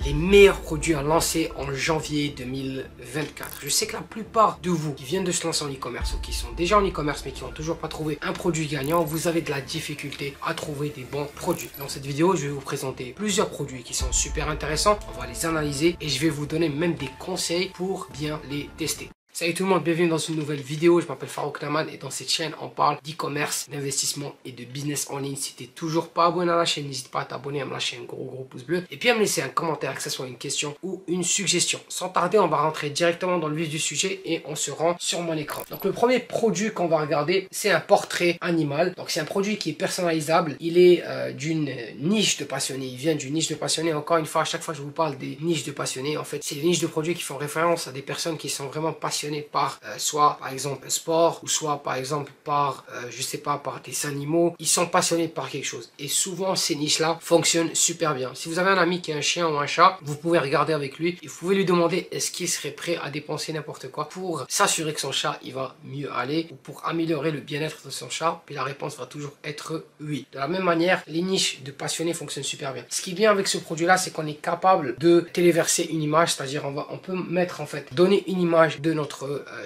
les meilleurs produits à lancer en janvier 2024. Je sais que la plupart de vous qui viennent de se lancer en e-commerce ou qui sont déjà en e-commerce mais qui n'ont toujours pas trouvé un produit gagnant, vous avez de la difficulté à trouver des bons produits. Dans cette vidéo, je vais vous présenter plusieurs produits qui sont super intéressants. On va les analyser et je vais vous donner même des conseils pour bien les tester. Salut tout le monde, bienvenue dans une nouvelle vidéo. Je m'appelle Farouk Naman et dans cette chaîne, on parle d'e-commerce, d'investissement et de business en ligne. Si tu n'es toujours pas abonné à la chaîne, n'hésite pas à t'abonner, à me lâcher un gros pouce bleu et puis à me laisser un commentaire, que ce soit une question ou une suggestion. Sans tarder, on va rentrer directement dans le vif du sujet et on se rend sur mon écran. Donc le premier produit qu'on va regarder, c'est un portrait animal. Donc c'est un produit qui est personnalisable. Il est d'une niche de passionnés. Il vient d'une niche de passionnés. Encore une fois, à chaque fois que je vous parle des niches de passionnés, en fait, c'est des niches de produits qui font référence à des personnes qui sont vraiment passionnées par soit par exemple un sport ou soit par exemple par je sais pas, par des animaux. Ils sont passionnés par quelque chose et souvent ces niches là fonctionnent super bien. Si vous avez un ami qui a un chien ou un chat, vous pouvez regarder avec lui et vous pouvez lui demander est-ce qu'il serait prêt à dépenser n'importe quoi pour s'assurer que son chat il va mieux aller ou pour améliorer le bien-être de son chat, puis la réponse va toujours être oui. De la même manière, les niches de passionnés fonctionnent super bien. Ce qui est bien avec ce produit là, c'est qu'on est capable de téléverser une image, c'est-à-dire on peut mettre en fait, donner une image de notre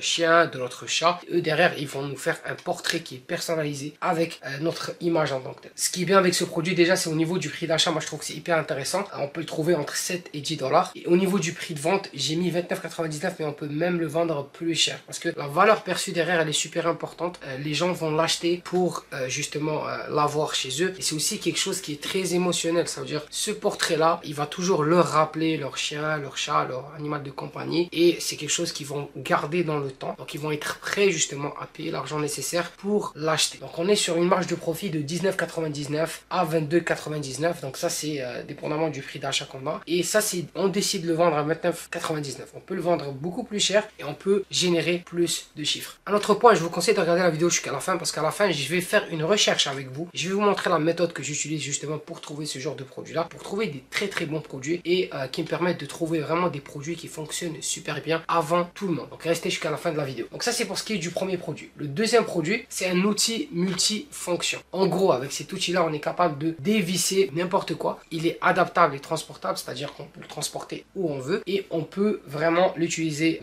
chien, de notre chat. Eux derrière, ils vont nous faire un portrait qui est personnalisé avec notre image en tant que tel. Ce qui est bien avec ce produit déjà, c'est au niveau du prix d'achat. Moi, je trouve que c'est hyper intéressant. On peut le trouver entre 7 et 10 dollars. Et au niveau du prix de vente, j'ai mis 29,99, mais on peut même le vendre plus cher parce que la valeur perçue derrière, elle est super importante. Les gens vont l'acheter pour justement l'avoir chez eux. Et c'est aussi quelque chose qui est très émotionnel. Ça veut dire, ce portrait-là, il va toujours leur rappeler leur chien, leur chat, leur animal de compagnie. Et c'est quelque chose qu'ils vont garder dans le temps, donc ils vont être prêts justement à payer l'argent nécessaire pour l'acheter. Donc on est sur une marge de profit de 19,99 à 22,99, donc ça c'est dépendamment du prix d'achat qu'on a, et ça c'est, on décide de le vendre à 29,99. On peut le vendre beaucoup plus cher et on peut générer plus de chiffres. Un autre point, je vous conseille de regarder la vidéo jusqu'à la fin parce qu'à la fin je vais faire une recherche avec vous, je vais vous montrer la méthode que j'utilise justement pour trouver ce genre de produit là, pour trouver des très bons produits et qui me permettent de trouver vraiment des produits qui fonctionnent super bien avant tout le monde. Donc restez jusqu'à la fin de la vidéo. Donc ça c'est pour ce qui est du premier produit. Le deuxième produit, c'est un outil multifonction. En gros, avec cet outil là, on est capable de dévisser n'importe quoi. Il est adaptable et transportable, c'est-à-dire qu'on peut le transporter où on veut et on peut vraiment l'utiliser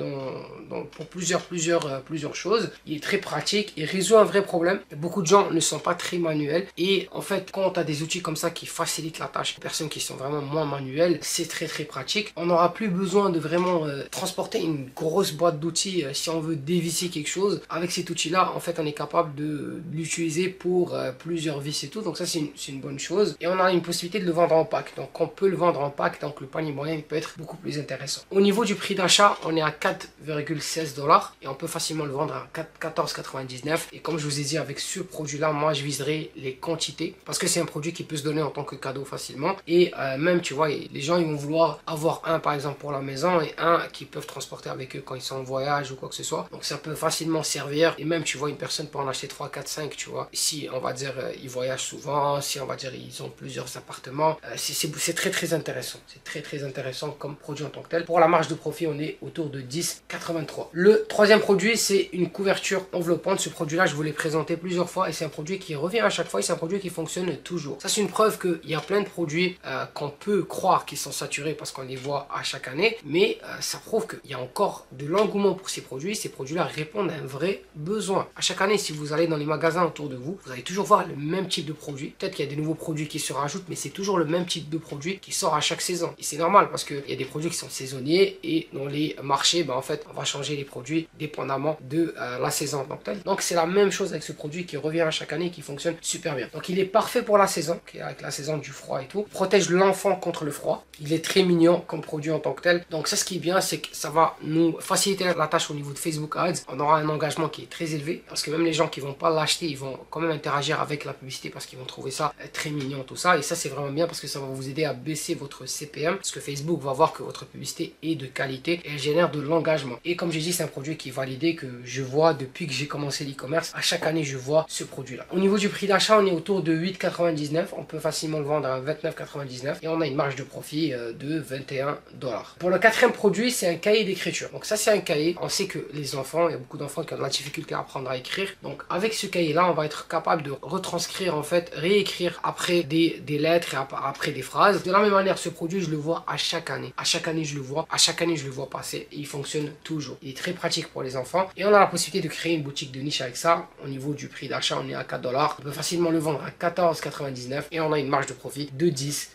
pour plusieurs choses. Il est très pratique, il résout un vrai problème. Beaucoup de gens ne sont pas très manuels et en fait quand on a des outils comme ça qui facilitent la tâche, les personnes qui sont vraiment moins manuelles, c'est très pratique. On n'aura plus besoin de vraiment transporter une grosse boîte d'outils si on veut dévisser quelque chose. Avec cet outil là, en fait on est capable de l'utiliser pour plusieurs vis et tout, donc ça c'est une bonne chose. Et on a une possibilité de le vendre en pack, donc on peut le vendre en pack, donc le panier moyen peut être beaucoup plus intéressant. Au niveau du prix d'achat, on est à 4,16 dollars et on peut facilement le vendre à 14,99. et comme je vous ai dit, avec ce produit là, moi je viserai les quantités parce que c'est un produit qui peut se donner en tant que cadeau facilement et même tu vois, les gens ils vont vouloir avoir un par exemple pour la maison et un qu'ils peuvent transporter avec eux quand ils sont en voyage ou quoi que ce soit, donc ça peut facilement servir. Et même tu vois, une personne peut en acheter 3, 4, 5, tu vois, si on va dire ils voyagent souvent, si on va dire ils ont plusieurs appartements, c'est très intéressant, c'est très intéressant comme produit en tant que tel. Pour la marge de profit, on est autour de 10,83. Le troisième produit, c'est une couverture enveloppante. Ce produit là, je vous l'ai présenté plusieurs fois et c'est un produit qui revient à chaque fois et c'est un produit qui fonctionne toujours. Ça c'est une preuve qu'il y a plein de produits qu'on peut croire qu'ils sont saturés parce qu'on les voit à chaque année, mais ça prouve qu'il y a encore de l'engouement pour ces produits. Ces produits-là répondent à un vrai besoin. À chaque année, si vous allez dans les magasins autour de vous, vous allez toujours voir le même type de produit. Peut-être qu'il y a des nouveaux produits qui se rajoutent, mais c'est toujours le même type de produit qui sort à chaque saison. Et c'est normal parce qu'il y a des produits qui sont saisonniers et dans les marchés, en fait, on va changer les produits dépendamment de la saison. Donc c'est la même chose avec ce produit qui revient à chaque année et qui fonctionne super bien. Donc il est parfait pour la saison, avec la saison du froid et tout. Il protège l'enfant contre le froid. Il est très mignon comme produit en tant que tel. Donc ça, ce qui est bien, c'est que ça va nous faciliter la tâche au niveau de Facebook Ads. On aura un engagement qui est très élevé parce que même les gens qui vont pas l'acheter, ils vont quand même interagir avec la publicité parce qu'ils vont trouver ça très mignon, tout ça. Et ça c'est vraiment bien parce que ça va vous aider à baisser votre CPM parce que Facebook va voir que votre publicité est de qualité et elle génère de l'engagement. Et comme j'ai dit, c'est un produit qui est validé, que je vois depuis que j'ai commencé l'e-commerce. À chaque année, je vois ce produit là. Au niveau du prix d'achat, on est autour de 8,99. On peut facilement le vendre à 29,99 et on a une marge de profit de 21 dollars. Pour le quatrième produit, c'est un cahier d'écriture. Donc ça c'est un cahier cahier. On sait que les enfants, il y a beaucoup d'enfants qui ont de la difficulté à apprendre à écrire. Donc avec ce cahier-là, on va être capable de retranscrire, en fait, réécrire après des lettres et après des phrases. De la même manière, ce produit, je le vois à chaque année. À chaque année, je le vois. À chaque année, je le vois passer. Et il fonctionne toujours. Il est très pratique pour les enfants. Et on a la possibilité de créer une boutique de niche avec ça. Au niveau du prix d'achat, on est à 4 $. On peut facilement le vendre à 14,99 et on a une marge de profit de 10,99.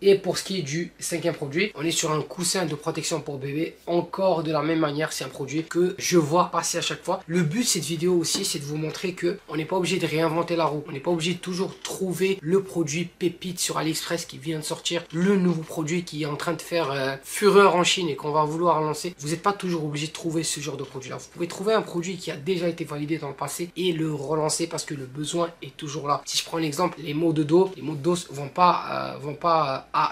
Et pour ce qui est du cinquième produit, on est sur un coussin de protection pour bébé. Encore de la même manière, c'est un produit que je vois passer à chaque fois. Le but de cette vidéo aussi, c'est de vous montrer que on n'est pas obligé de réinventer la roue. On n'est pas obligé de toujours trouver le produit pépite sur AliExpress qui vient de sortir, le nouveau produit qui est en train de faire fureur en Chine et qu'on va vouloir lancer. Vous n'êtes pas toujours obligé de trouver ce genre de produit-là. Vous pouvez trouver un produit qui a déjà été validé dans le passé et le relancer parce que le besoin est toujours là. Si je prends l'exemple, les maux de dos, les maux de dos vont pas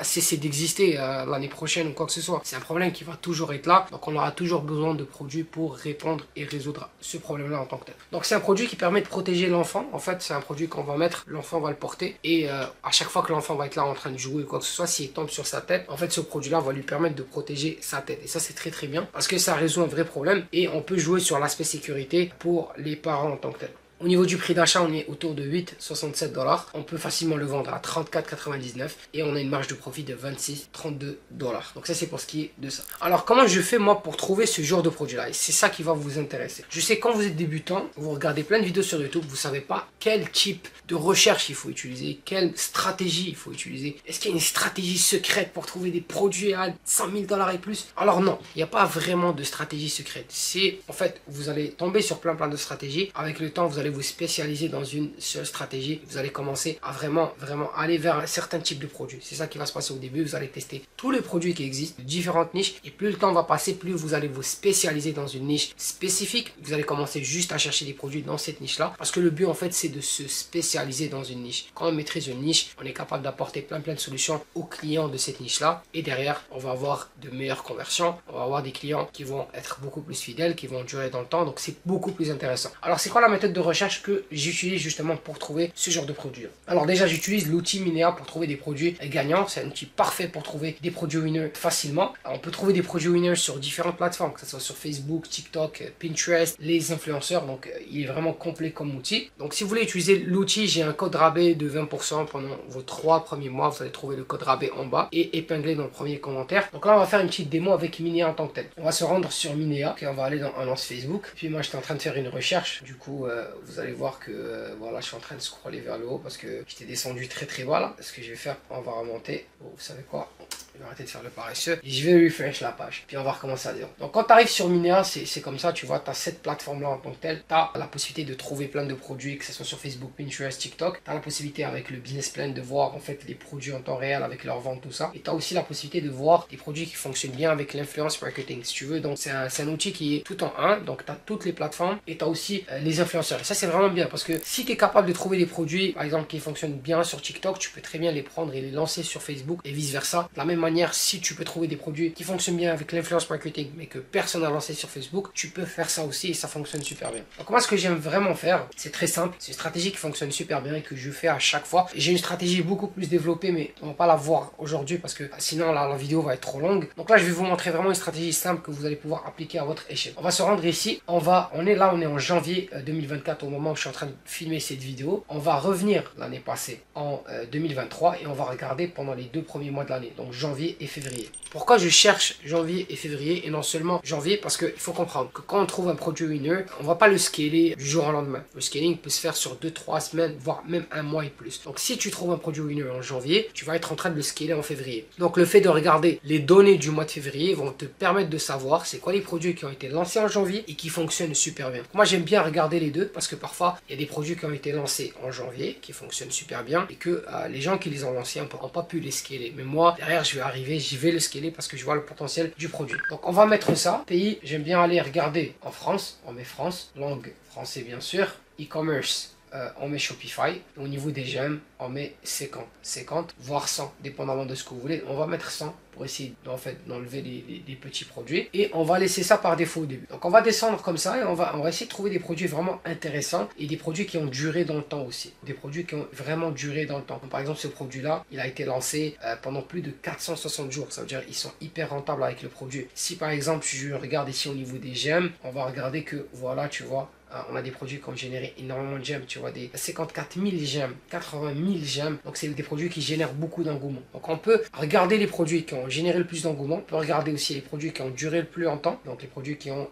cesser d'exister l'année prochaine ou quoi que ce soit. C'est un problème qui va toujours être là. Donc on aura toujours besoin de produits pour répondre et résoudre ce problème-là en tant que tel. Donc c'est un produit qui permet de protéger l'enfant. En fait, c'est un produit qu'on va mettre, l'enfant va le porter. Et à chaque fois que l'enfant va être là en train de jouer ou quoi que ce soit, s'il tombe sur sa tête, en fait ce produit-là va lui permettre de protéger sa tête. Et ça c'est très très bien parce que ça résout un vrai problème. Et on peut jouer sur l'aspect sécurité pour les parents en tant que tel. Au niveau du prix d'achat, on est autour de 8,67 $. On peut facilement le vendre à 34,99 et on a une marge de profit de 26,32 $. Donc ça, c'est pour ce qui est de ça. Alors, comment je fais moi pour trouver ce genre de produit-là? Et c'est ça qui va vous intéresser. Je sais quand vous êtes débutant, vous regardez plein de vidéos sur YouTube, vous savez pas quel type de recherche il faut utiliser, quelle stratégie il faut utiliser. Est-ce qu'il y a une stratégie secrète pour trouver des produits à 100 000 $ et plus? Alors non, il n'y a pas vraiment de stratégie secrète. C'est, en fait, vous allez tomber sur plein de stratégies. Avec le temps, vous allez vous spécialiser dans une seule stratégie. Vous allez commencer à vraiment aller vers un certain type de produit. C'est ça qui va se passer au début. Vous allez tester tous les produits qui existent, différentes niches. Et plus le temps va passer, plus vous allez vous spécialiser dans une niche spécifique. Vous allez commencer juste à chercher des produits dans cette niche-là. Parce que le but, en fait, c'est de se spécialiser dans une niche. Quand on maîtrise une niche, on est capable d'apporter plein de solutions aux clients de cette niche-là. Et derrière, on va avoir de meilleures conversions. On va avoir des clients qui vont être beaucoup plus fidèles, qui vont durer dans le temps. Donc, c'est beaucoup plus intéressant. Alors, c'est quoi la méthode de recherche que j'utilise justement pour trouver ce genre de produits? Alors déjà, j'utilise l'outil Minea pour trouver des produits gagnants. C'est un outil parfait pour trouver des produits winners facilement. On peut trouver des produits winners sur différentes plateformes, que ce soit sur Facebook, TikTok, Pinterest, les influenceurs. Donc il est vraiment complet comme outil. Donc si vous voulez utiliser l'outil, j'ai un code rabais de 20% pendant vos 3 premiers mois. Vous allez trouver le code rabais en bas et épinglé dans le premier commentaire. Donc là, on va faire une petite démo avec Minea en tant que tel. On va se rendre sur Minea et on va aller dans Annonce Facebook. Puis moi, j'étais en train de faire une recherche. Du coup, vous allez voir que voilà, je suis en train de scroller vers le haut parce que j'étais descendu très bas là. Ce que je vais faire, on va remonter. Oh, vous savez quoi? Je vais arrêter de faire le paresseux et je vais refresh la page. Puis on va recommencer à zéro. Donc quand tu arrives sur Minea, c'est comme ça, tu vois, tu as cette plateforme-là en tant que telle. Tu as la possibilité de trouver plein de produits, que ce soit sur Facebook, Pinterest, TikTok. Tu as la possibilité avec le business plan de voir en fait les produits en temps réel avec leur vente, tout ça. Et tu as aussi la possibilité de voir des produits qui fonctionnent bien avec l'influence marketing, si tu veux. Donc c'est un outil qui est tout en un. Donc tu as toutes les plateformes et tu as aussi les influenceurs. Et ça, c'est vraiment bien parce que si tu es capable de trouver des produits, par exemple, qui fonctionnent bien sur TikTok, tu peux très bien les prendre et les lancer sur Facebook et vice versa. De la même manière, si tu peux trouver des produits qui fonctionnent bien avec l'influence marketing mais que personne n'a lancé sur Facebook, tu peux faire ça aussi et ça fonctionne super bien. Donc moi, ce que j'aime vraiment faire, c'est très simple, c'est une stratégie qui fonctionne super bien et que je fais à chaque fois. J'ai une stratégie beaucoup plus développée, mais on va pas la voir aujourd'hui parce que sinon la vidéo va être trop longue. Donc là, je vais vous montrer vraiment une stratégie simple que vous allez pouvoir appliquer à votre échelle. On va se rendre ici, on est en janvier 2024 au moment où je suis en train de filmer cette vidéo. On va revenir l'année passée en 2023 et on va regarder pendant les 2 premiers mois de l'année, donc janvier et février. Pourquoi je cherche janvier et février et non seulement janvier? Parce qu'il faut comprendre que quand on trouve un produit winner, on va pas le scaler du jour au lendemain. Le scaling peut se faire sur 2-3 semaines, voire même 1 mois et plus. Donc si tu trouves un produit winner en janvier, tu vas être en train de le scaler en février. Donc le fait de regarder les données du mois de février vont te permettre de savoir c'est quoi les produits qui ont été lancés en janvier et qui fonctionnent super bien. Moi, j'aime bien regarder les deux parce que parfois il y a des produits qui ont été lancés en janvier qui fonctionnent super bien et que les gens qui les ont lancés n'ont pas pu les scaler. Mais moi, derrière, j'y vais le scaler parce que je vois le potentiel du produit. Donc on va mettre ça. Pays, j'aime bien aller regarder en France. On met France, langue français bien sûr. E-commerce, on met Shopify. Au niveau des gemmes, on met 50, voire 100, dépendamment de ce que vous voulez. On va mettre 100 pour essayer en fait d'enlever les petits produits. Et on va laisser ça par défaut au début. Donc on va descendre comme ça et on va essayer de trouver des produits vraiment intéressants et des produits qui ont duré dans le temps aussi. Des produits qui ont vraiment duré dans le temps. Comme par exemple ce produit-là, il a été lancé pendant plus de 460 jours. Ça veut dire qu'ils sont hyper rentables avec le produit. Si par exemple je regarde ici au niveau des gemmes, on va regarder que voilà, tu vois, on a des produits qui ont généré énormément de gemmes, tu vois, des 54 000 gemmes, 80 000 gemmes. Donc, c'est des produits qui génèrent beaucoup d'engouement. Donc, on peut regarder les produits qui ont généré le plus d'engouement. On peut regarder aussi les produits qui ont duré le plus longtemps. Donc, les produits qui ont,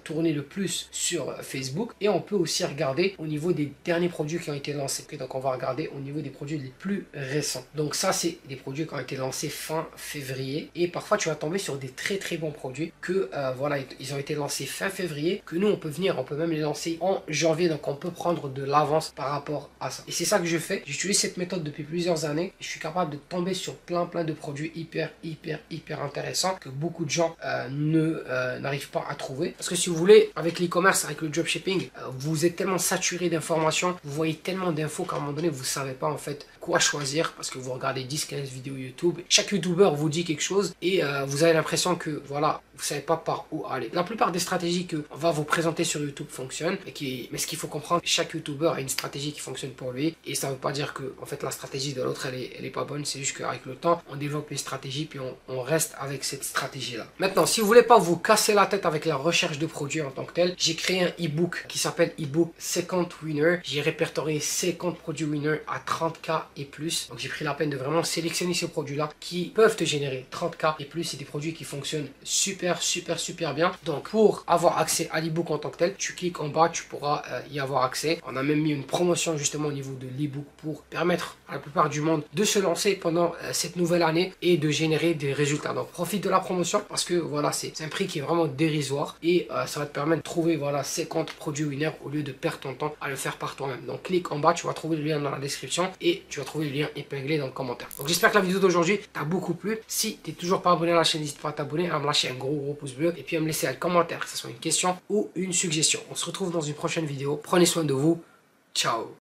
tourné le plus sur Facebook. Et on peut aussi regarder au niveau des derniers produits qui ont été lancés. Okay, donc, on va regarder au niveau des produits les plus récents. Donc, ça, c'est des produits qui ont été lancés fin février. Et parfois, tu vas tomber sur des très, très bons produits que, voilà, ils ont été lancés fin février, que nous, on peut même les lancer en janvier, donc on peut prendre de l'avance par rapport à ça. Et c'est ça que je fais. J'utilise cette méthode depuis plusieurs années et je suis capable de tomber sur plein de produits hyper intéressants que beaucoup de gens n'arrivent pas à trouver. Parce que si vous voulez, avec l'e-commerce, avec le dropshipping, vous êtes tellement saturé d'informations, vous voyez tellement d'infos qu'à un moment donné, vous ne savez pas en fait quoi choisir parce que vous regardez 10-15 vidéos YouTube. Chaque youtubeur vous dit quelque chose et vous avez l'impression que voilà, vous ne savez pas par où aller. La plupart des stratégies que on va vous présenter sur YouTube fonctionnent, mais ce qu'il faut comprendre, chaque youtubeur a une stratégie qui fonctionne pour lui et ça ne veut pas dire que en fait la stratégie de l'autre elle est pas bonne, c'est juste qu'avec le temps on développe une stratégie puis on reste avec cette stratégie là. Maintenant, si vous voulez pas vous casser la tête avec la recherche de produits en tant que tel, j'ai créé un e-book qui s'appelle e-book 50 Winners. J'ai répertorié 50 produits winners à 30K et plus. Donc j'ai pris la peine de vraiment sélectionner ces produits là qui peuvent te générer 30K et plus. C'est des produits qui fonctionnent super bien. Donc pour avoir accès à l'e-book en tant que tel, tu cliques en bas, tu pourras y avoir accès. On a même mis une promotion justement au niveau de l'e-book pour permettre à la plupart du monde de se lancer pendant cette nouvelle année et de générer des résultats. Donc profite de la promotion parce que voilà, c'est un prix qui est vraiment dérisoire et ça va te permettre de trouver voilà 50 produits winners au lieu de perdre ton temps à le faire par toi-même. Donc clique en bas, tu vas trouver le lien dans la description et tu vas trouver le lien épinglé dans le commentaire. Donc j'espère que la vidéo d'aujourd'hui t'a beaucoup plu. Si tu n'es toujours pas abonné à la chaîne, n'hésite pas à t'abonner, à me lâcher un gros pouce bleu et puis à me laisser un commentaire, que ce soit une question ou une suggestion. On se retrouve dans une prochaine vidéo. Prenez soin de vous. Ciao.